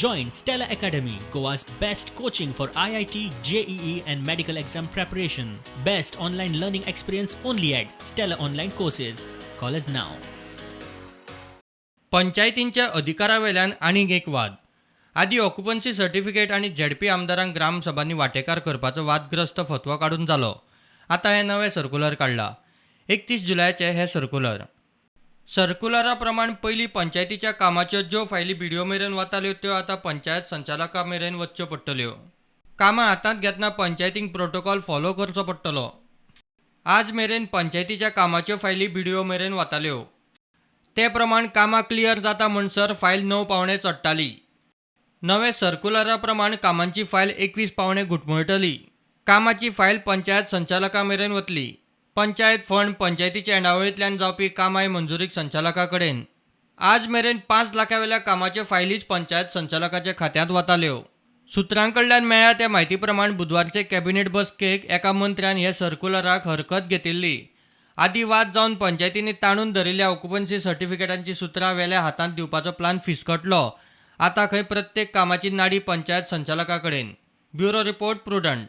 Join Stella Academy, Goa's best coaching for IIT, JEE, and medical exam preparation. Best online learning experience only at Stella Online Courses. Call us now. पंचायतींच्या अधिकारावेल्यान आनीक एक वाद. आदी occupancy certificate आणि ZP आमदारांक ग्रामसभांनी वांटेकार करपाचो वादग्रस्त फतवा काडून जालो. आता हे नवे सर्क्युलर काडला. 31 जुलयाचे हे सर्क्युलरा प्रमाण पयलीं पंचायतीच्या कामाच्यो ज्यो फायली BDO मेरेन वताल्यो त्यो आता पंचायत संचालका मेरेन वच्च्यो पडटल्यो. कामां हातांत घेतना पंचायतींक प्रोटोकॉल फॉलो करचो पडटलो. आज मेरेन पंचायतीच्या कामाच्यो फायली BDO मेरेन वताल्यो. ते प्रमाण कामां क्लियर जाता म्हणसर फायल 9 पावणे चडटाली. नवे सर्क्युलरा प्रमाण कामांची फायल 21 पावणे घुटमळटली. कामाची फायल पंचायत संचालका मेरेन वतली. पंचायत फंड पंचायतीच्या येणावळींतल्यान जावपी कामाय मंजुरीक संचालका कडेन. आज मेरेन 5 लाखावेल्या कामाच्यो फायलीच पंचायत संचालकाच्या खात्यांत वताल्यो. सुत्रांकडल्यान मेळ्ळ्या त्या म्हायती प्रमाण बुधवारचे कॅबिनेट बसकेक एका मंत्र्यान हे सर्क्युलराक हरकत घेतिल्ली. आदी वाद जावन पंचायतींनी ताणून धरिल्ल्या ऑक्युपन्सी सर्टिफिकेटांची सुत्रां वेल्या हातांत दिवपाचो प्लान फिसकटलो. आता खंय प्रत्येक कामाची नाडी पंचायत संचालका कडेन. Bureau report prudent.